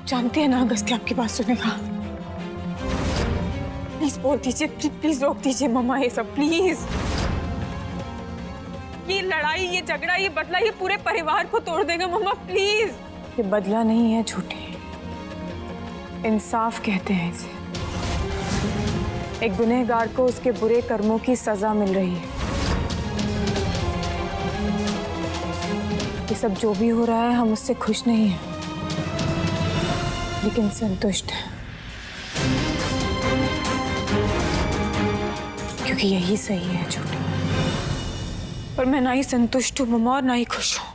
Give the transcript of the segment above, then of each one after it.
जानते हैं ना अगस्त्य आपकी बात सुनेगा। प्लीज बोल दीजिए, प्लीज रोक दीजिए मम्मा ये सब, प्लीज। ये लड़ाई, ये झगड़ा, ये बदला, ये पूरे परिवार को तोड़ देगा मम्मा, प्लीज। ये बदला नहीं है झूठे, इंसाफ कहते हैं इसे। एक गुनहगार को उसके बुरे कर्मों की सजा मिल रही है। ये सब जो भी हो रहा है हम उससे खुश नहीं हैं, लेकिन संतुष्ट हैं, क्योंकि यही सही है झूठे। पर मैं ना ही संतुष्ट हूँ मम्मा और ना ही खुश हूँ।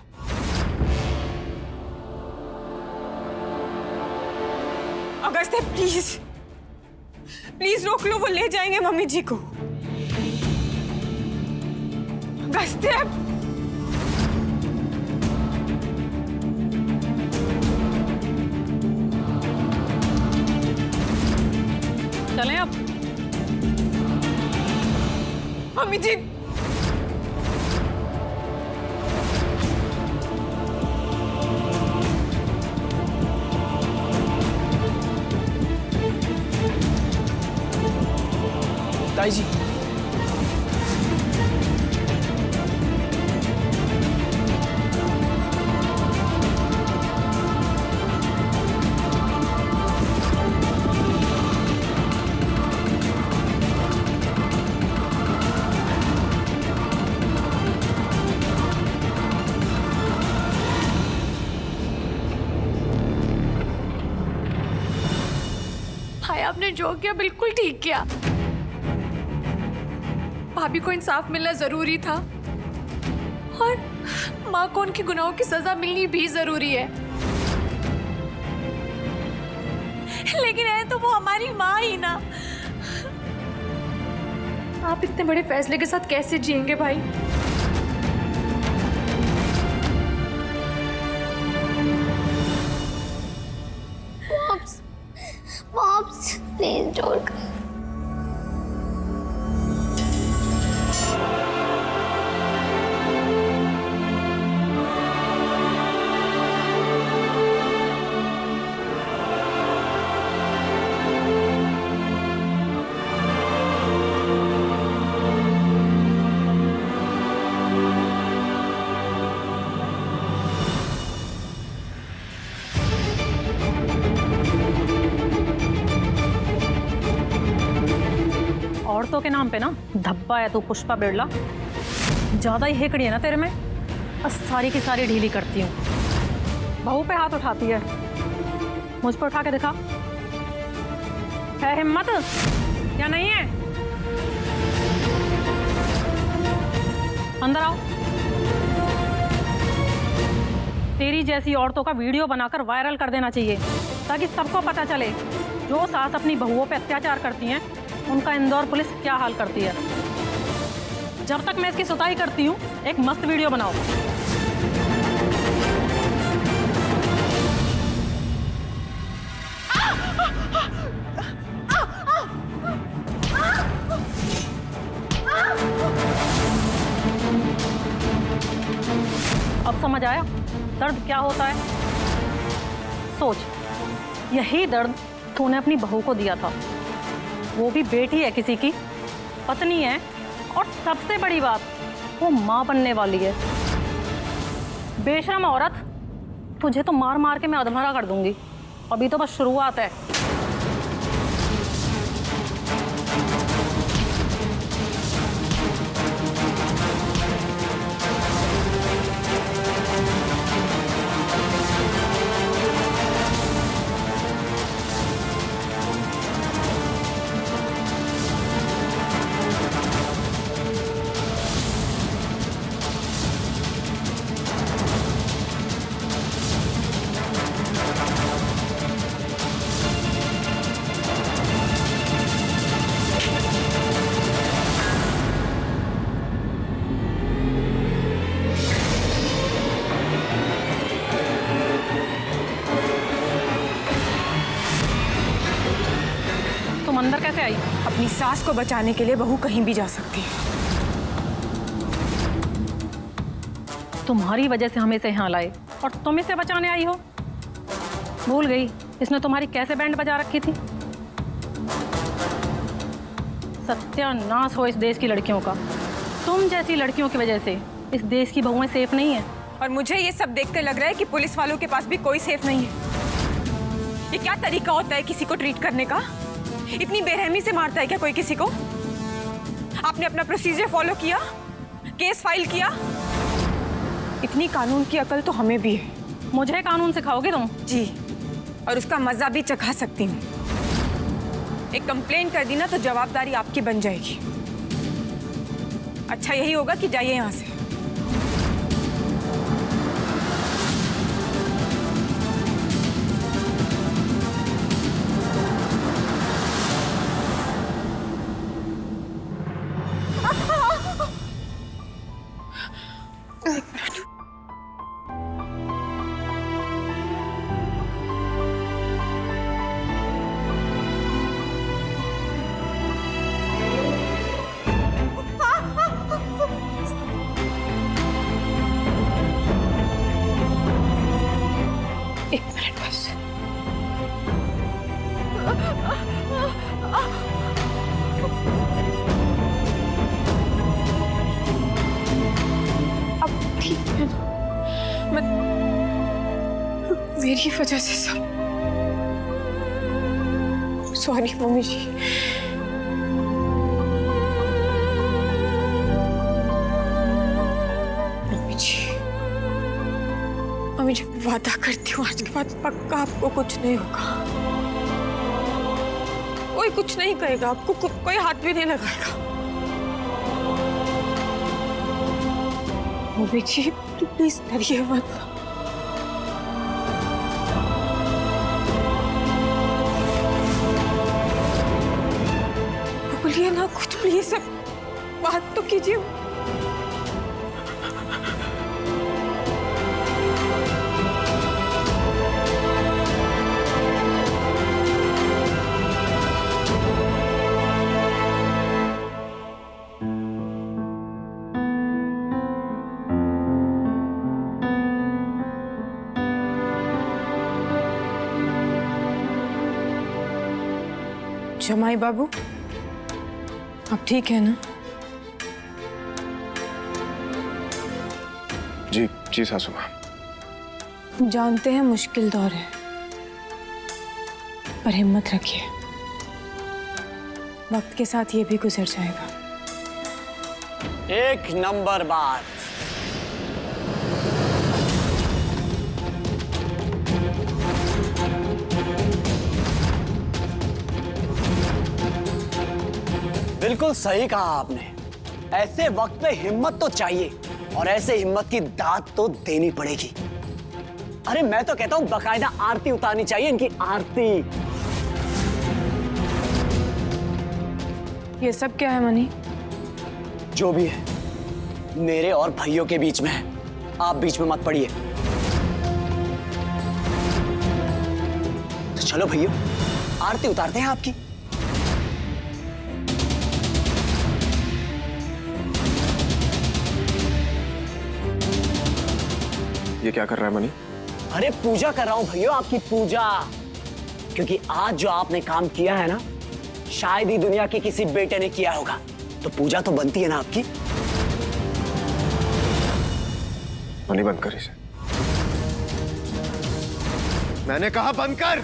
अगस्त्य प्लीज प्लीज रोक लो, वो ले जाएंगे मम्मी जी को। अगस्त्य चलें अब। मम्मी जी ताई जी, भाई आपने जो किया बिल्कुल ठीक किया। भाभी को इंसाफ मिलना जरूरी था और माँ को उनके गुनाहों की सजा मिलनी भी जरूरी है। लेकिन है तो वो हमारी माँ ही ना। आप इतने बड़े फैसले के साथ कैसे जिएंगे भाई? मॉम्स प्लीज छोड़कर। औरतों के नाम पे ना धब्बा है तू पुष्पा बिरला, ज्यादा ही हेकड़ी है ना तेरे में। बस सारी की सारी ढीली करती हूँ, बहू पे हाथ उठाती है। मुझ पर उठा के दिखा, है हिम्मत या नहीं है? अंदर आओ। तेरी जैसी औरतों का वीडियो बनाकर वायरल कर देना चाहिए, ताकि सबको पता चले जो सास अपनी बहुओं पे अत्याचार करती हैं उनका इंदौर पुलिस क्या हाल करती है। जब तक मैं इसकी सुताई करती हूँ एक मस्त वीडियो बनाओ। अब समझ आया दर्द क्या होता है? सोच, यही दर्द तूने अपनी बहू को दिया था। वो भी बेटी है किसी की, पत्नी है, और सबसे बड़ी बात वो माँ बनने वाली है। बेशरम औरत, तुझे तो मार मार के मैं अधमरा कर दूंगी। अभी तो बस शुरुआत है। तुम अंदर कैसे आई? अपनी सास को बचाने के लिए बहू कहीं भी जा सकती है। तुम्हारी वजह से हम इसे यहाँ लाए और तुम इसे बचाने आई हो। भूल गई इसने तुम्हारी कैसे बैंड बजा रखी थी। सत्यानाश हो इस देश की लड़कियों का। तुम जैसी लड़कियों की वजह से इस देश की बहुएं सेफ नहीं है। और मुझे ये सब देखकर लग रहा है कि पुलिस वालों के पास भी कोई सेफ नहीं है। ये क्या तरीका होता है किसी को ट्रीट करने का? इतनी बेरहमी से मारता है क्या कोई किसी को? आपने अपना प्रोसीजर फॉलो किया, केस फाइल किया? इतनी कानून की अकल तो हमें भी है। मुझे कानून सिखाओगे तुम? जी, और उसका मजा भी चखा सकती हूँ। एक कंप्लेंट कर दी ना तो जवाबदारी आपकी बन जाएगी। अच्छा यही होगा कि जाइए यहाँ से। एक मिनट बस। अब ठीक है ना? मेरी वजह से सब। सॉरी मम्मी जी। मम्मी जी, मम्मी जी वादा करती हूँ आज के बाद पक्का आपको कुछ नहीं होगा। कोई कुछ नहीं कहेगा आपको, कोई हाथ भी नहीं लगाएगा। मम्मी जी प्लीज डरिए मत। बोलिए ना कुछ, प्लीज सब बात तो कीजिए। जमाई बाबू, आप ठीक है ना? जी जी सासू माँ। जानते हैं मुश्किल दौर है, पर हिम्मत रखिए। वक्त के साथ ये भी गुजर जाएगा। एक नंबर बात। बिल्कुल सही कहा आपने। ऐसे वक्त पे हिम्मत तो चाहिए, और ऐसे हिम्मत की दाद तो देनी पड़ेगी। अरे मैं तो कहता हूं बकायदा आरती उतारनी चाहिए, इनकी आरती। ये सब क्या है मनी? जो भी है मेरे और भाइयों के बीच में है, आप बीच में मत पड़िए। तो चलो भैया, आरती उतारते हैं आपकी। ये क्या कर रहा है मनी? अरे पूजा कर रहा हूं भैया, आपकी पूजा। क्योंकि आज जो आपने काम किया है ना, शायद ही दुनिया के किसी बेटे ने किया होगा। तो पूजा तो बनती है ना आपकी। मनी बंद कर इसे। मैंने कहा बंद कर।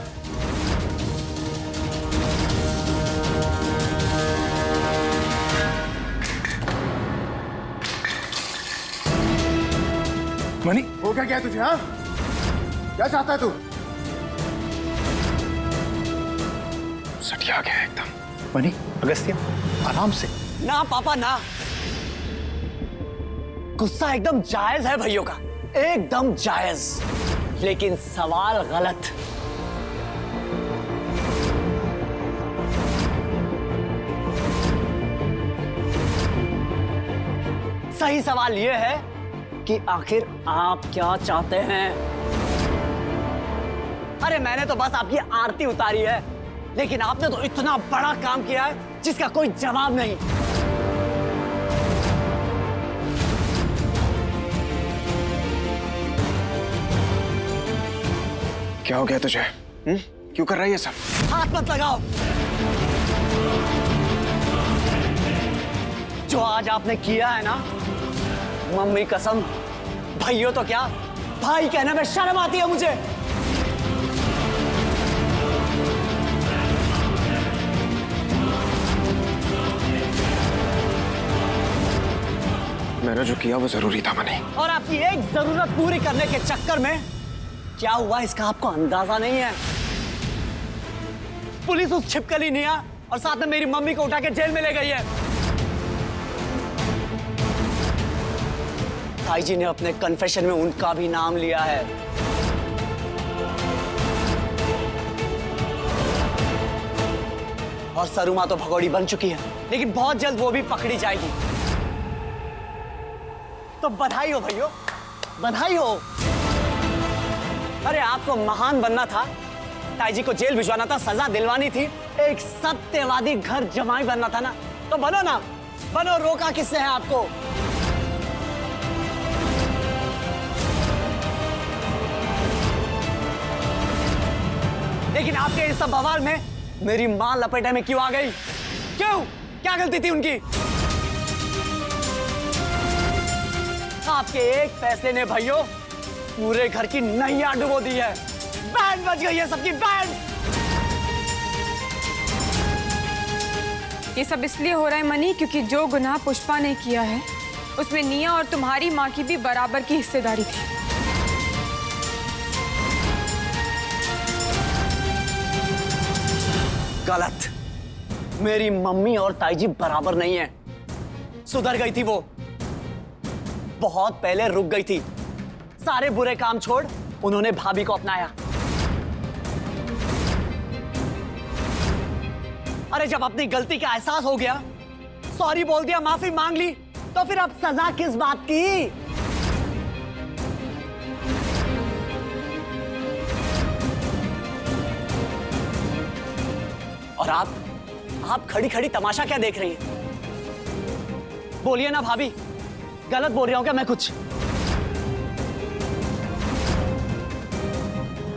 मनी हो क्या तुझे? हाँ क्या चाहता है तू? सटिया गया एकदम। मनी अगस्त्य आराम से। ना पापा ना, गुस्सा एकदम जायज है भैयों का, एकदम जायज। लेकिन सवाल गलत। सही सवाल यह है कि आखिर आप क्या चाहते हैं? अरे मैंने तो बस आपकी आरती उतारी है, लेकिन आपने तो इतना बड़ा काम किया है जिसका कोई जवाब नहीं। क्या हो गया तुझे? क्यों कर रहा है ये सब? हाथ मत लगाओ। जो आज आपने किया है ना, मम्मी कसम, भाइयों तो क्या, भाई कहने में शर्म आती है मुझे। मैंने जो किया वो जरूरी था मनी। और आपकी एक जरूरत पूरी करने के चक्कर में क्या हुआ इसका आपको अंदाजा नहीं है। पुलिस उस छिपकली निया और साथ में मेरी मम्मी को उठा के जेल में ले गई है। ताई जी ने अपने कन्फेशन में उनका भी नाम लिया है। और सरुमा तो भगोड़ी बन चुकी है, लेकिन बहुत जल्द वो भी पकड़ी जाएगी। तो बधाई हो भैया, बधाई हो। अरे आपको महान बनना था, ताई जी को जेल भिजवाना था, सजा दिलवानी थी, एक सत्यवादी घर जमाई बनना था ना, तो बनो ना, बनो। रोका किसने है आपको? लेकिन आपके इस सब बवाल में मेरी मां लपेटे में क्यों आ गई? क्यों? क्या गलती थी उनकी? आपके एक फैसले ने भाइयों पूरे घर की नैया डुबो दी है। बैंड बज गई है सबकी, बैंड। ये सब इसलिए हो रहा है मनी क्योंकि जो गुनाह पुष्पा ने किया है उसमें निया और तुम्हारी माँ की भी बराबर की हिस्सेदारी थी। गलत। मेरी मम्मी और ताई जी बराबर नहीं है। सुधर गई थी वो, बहुत पहले रुक गई थी। सारे बुरे काम छोड़ उन्होंने भाभी को अपनाया। अरे जब अपनी गलती का एहसास हो गया, सॉरी बोल दिया, माफी मांग ली, तो फिर अब सजा किस बात की? और आप खड़ी खड़ी तमाशा क्या देख रही हैं? बोलिए ना भाभी, गलत बोल रहा हूं क्या मैं कुछ?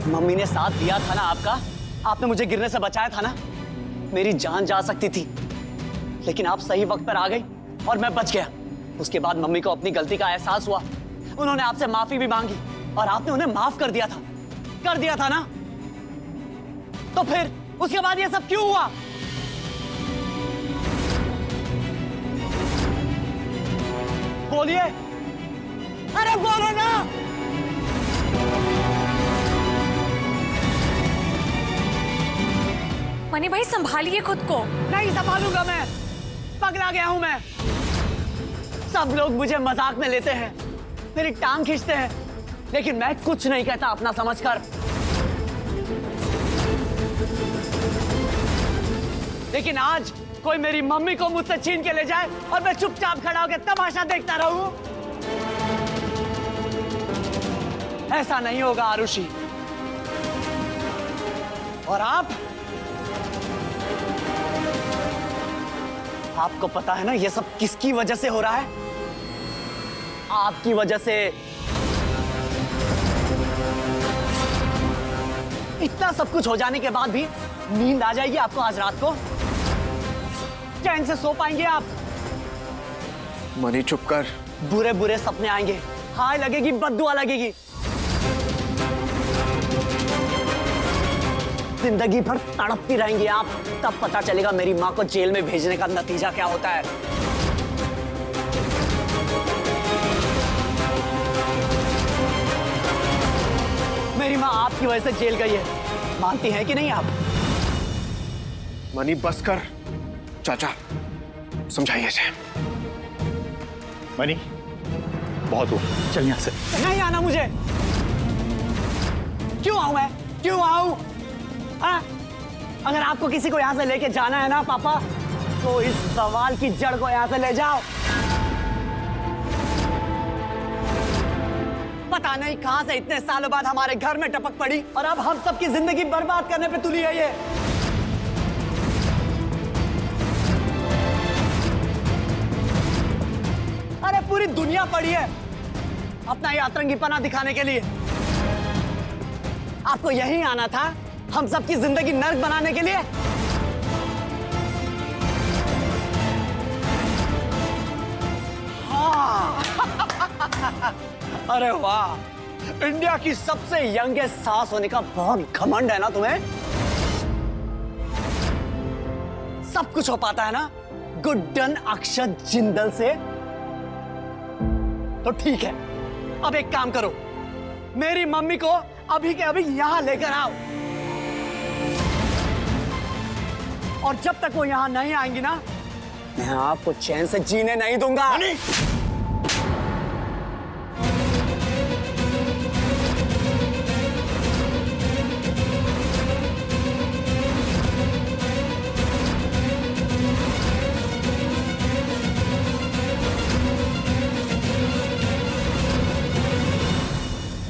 मम्मी ने साथ दिया था ना आपका, आपने मुझे गिरने से बचाया था ना। मेरी जान जा सकती थी, लेकिन आप सही वक्त पर आ गई और मैं बच गया। उसके बाद मम्मी को अपनी गलती का एहसास हुआ, उन्होंने आपसे माफी भी मांगी और आपने उन्हें माफ कर दिया था ना। तो फिर उसके बाद ये सब क्यों हुआ? बोलिए, अरे बोलो ना। मनी भाई संभालिए खुद को। नहीं संभालूंगा मैं, पगला गया हूं मैं। सब लोग मुझे मजाक में लेते हैं, मेरी टांग खींचते हैं, लेकिन मैं कुछ नहीं कहता अपना समझकर। लेकिन आज कोई मेरी मम्मी को मुझसे छीन के ले जाए और मैं चुपचाप खड़ा होकर तमाशा देखता रहूं, ऐसा नहीं होगा आरुषि। और आपको पता है ना ये सब किसकी वजह से हो रहा है? आपकी वजह से। इतना सब कुछ हो जाने के बाद भी नींद आ जाएगी आपको आज रात को? चैन से सो पाएंगे आप? मनी चुप कर। बुरे बुरे सपने आएंगे, हाय लगेगी, बद्दुआ लगेगी। जिंदगी भर तड़पती रहेंगी आप, तब पता चलेगा मेरी माँ को जेल में भेजने का नतीजा क्या होता है। मेरी माँ आपकी वजह से जेल गई है, मानती हैं कि नहीं आप? मनी बस कर। चाचा समझाइए इसे। मनी बहुत हुआ, चल यहां से। नहीं आना मुझे। क्यों आऊं मैं? क्यों आऊं? अगर आपको किसी को यहां से लेके जाना है ना पापा, तो इस बवाल की जड़ को यहां से ले जाओ। पता नहीं कहां से इतने सालों बाद हमारे घर में टपक पड़ी और अब हम सबकी जिंदगी बर्बाद करने पे तुली है ये। अरे पूरी दुनिया पड़ी है अपना ये अतरंगीपना दिखाने के लिए। आपको यहीं आना था हम सबकी जिंदगी नर्क बनाने के लिए? हाँ। अरे वाह, इंडिया की सबसे यंगेस्ट सास होने का बहुत घमंड है ना तुम्हें? सब कुछ हो पाता है ना गुड्डन अक्षत जिंदल से? तो ठीक है, अब एक काम करो, मेरी मम्मी को अभी के अभी यहां लेकर आओ, और जब तक वो यहां नहीं आएंगी ना, मैं आपको चैन से जीने नहीं दूंगा।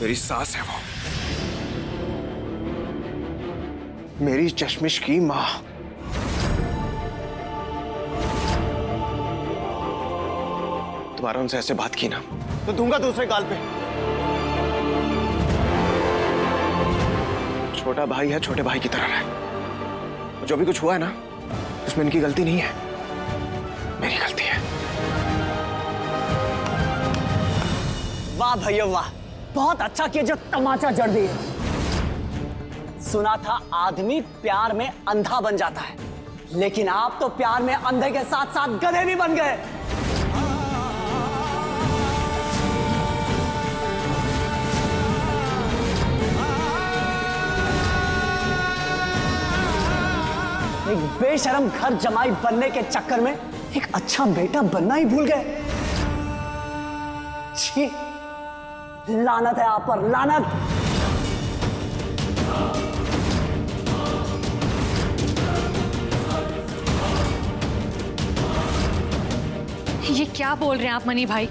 मेरी सास है वो, मेरी चश्मिश की मां। दोबारा उनसे ऐसे बात की ना तो दूंगा दूसरे गाल पे। छोटा भाई है, छोटे भाई की तरह रहे। जो भी कुछ हुआ है ना, उसमें इनकी गलती नहीं है, मेरी गलती है। वाह भैया वाह, बहुत अच्छा किया जो तमाचा जड़ दिए। सुना था आदमी प्यार में अंधा बन जाता है, लेकिन आप तो प्यार में अंधे के साथ साथ गधे भी बन गए। एक बेशरम घर जमाई बनने के चक्कर में एक अच्छा बेटा बनना ही भूल गए। छी, लानत है आप पर, लानत। ये क्या बोल रहे हैं आप मनी भाई?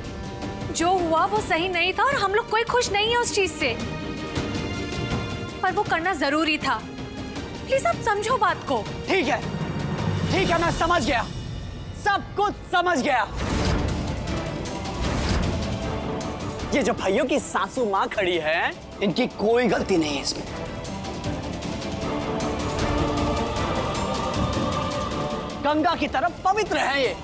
जो हुआ वो सही नहीं था और हम लोग कोई खुश नहीं है उस चीज से, पर वो करना जरूरी था। प्लीज आप समझो बात को। ठीक है, ठीक है, मैं समझ गया, सब कुछ समझ गया। ये जो भैयों की सासू मां खड़ी है, इनकी कोई गलती नहीं है इसमें। गंगा की तरफ पवित्र है ये,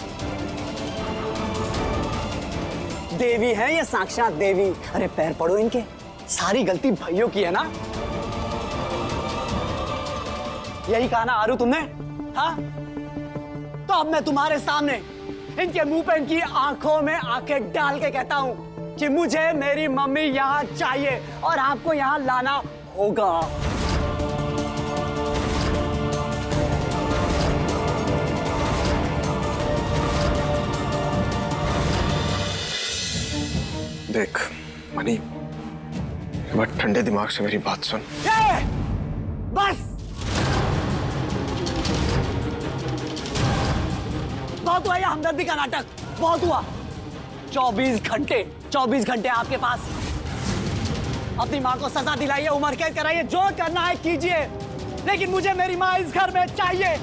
देवी है ये, साक्षात देवी। अरे पैर पड़ो इनके, सारी गलती भैयों की है ना? यही कहा ना आरू तुमने? हाँ, तो अब मैं तुम्हारे सामने इनके मुंह पे इनकी आंखों में आंखें डाल के कहता हूं कि मुझे मेरी मम्मी यहां चाहिए और आपको यहां लाना होगा। देख मनी, एक बार ठंडे दिमाग से मेरी बात सुन। बस बहुत हुआ ये हमदर्दी का नाटक, बहुत हुआ। 24 घंटे आपके पास। अपनी माँ को सजा दिलाइए, उम्र कैद कराइए, जो करना है कीजिए, लेकिन मुझे मेरी माँ इस घर में चाहिए,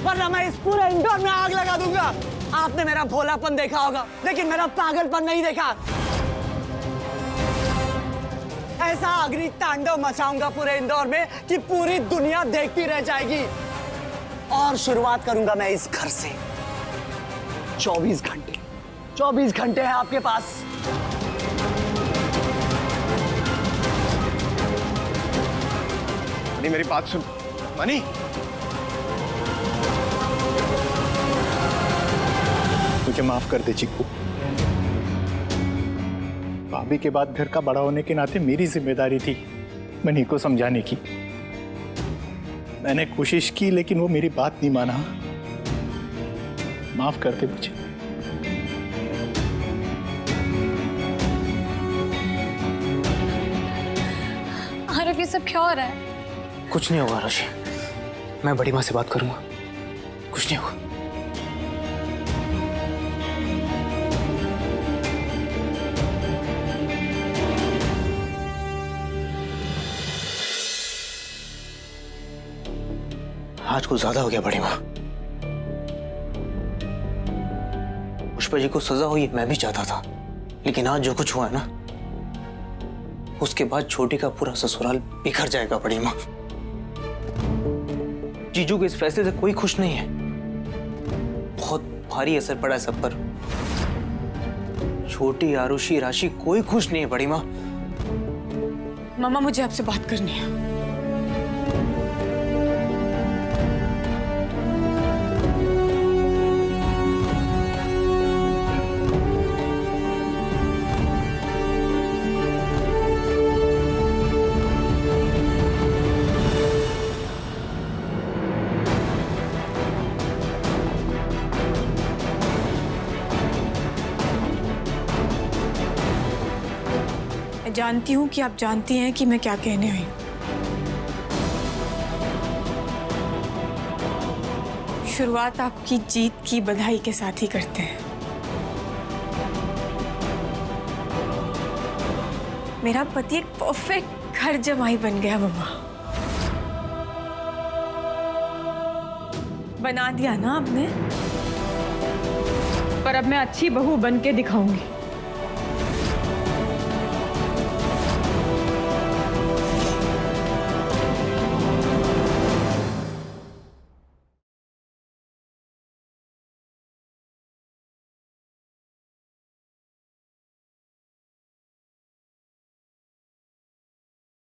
वरना मैं इस पूरे इंदौर में आग लगा दूंगा। आपने मेरा भोलापन देखा होगा, लेकिन मेरा पागलपन नहीं देखा। ऐसा अग्नि तांडव मचाऊंगा पूरे इंदौर में कि पूरी दुनिया देखती रह जाएगी। और शुरुआत करूंगा मैं इस घर से। 24 घंटे हैं आपके पास। मनी मेरी बात सुन। मनी, मुझे माफ कर दे चिक्कू। भाभी के बाद घर का बड़ा होने के नाते मेरी जिम्मेदारी थी मनी को समझाने की। मैंने कोशिश की, लेकिन वो मेरी बात नहीं माना। माफ कर दे मुझे। आरव, ये सब क्या हो रहा है? कुछ नहीं होगा रोशी, मैं बड़ी माँ से बात करूंगा, कुछ नहीं होगा। आज कुछ ज्यादा हो गया बड़ी माँ। पुष्पा जी को सजा हुई मैं भी चाहता था, लेकिन आज जो कुछ हुआ है ना, उसके बाद छोटी का पूरा ससुराल बिखर जाएगा बड़ी माँ। जीजू के इस फैसले से कोई खुश नहीं है। बहुत भारी असर पड़ा है सब पर। छोटी, आरुषि, राशि कोई खुश नहीं है बड़ी माँ। मामा मुझे आपसे बात करनी है। मैं जानती हूँ कि आप जानती हैं कि मैं क्या कहने आई हूँ। शुरुआत आपकी जीत की बधाई के साथ ही करते हैं। मेरा पति एक परफेक्ट घर जमाई बन गया मम्मा। बना दिया ना आपने, पर अब मैं अच्छी बहू बन के दिखाऊंगी।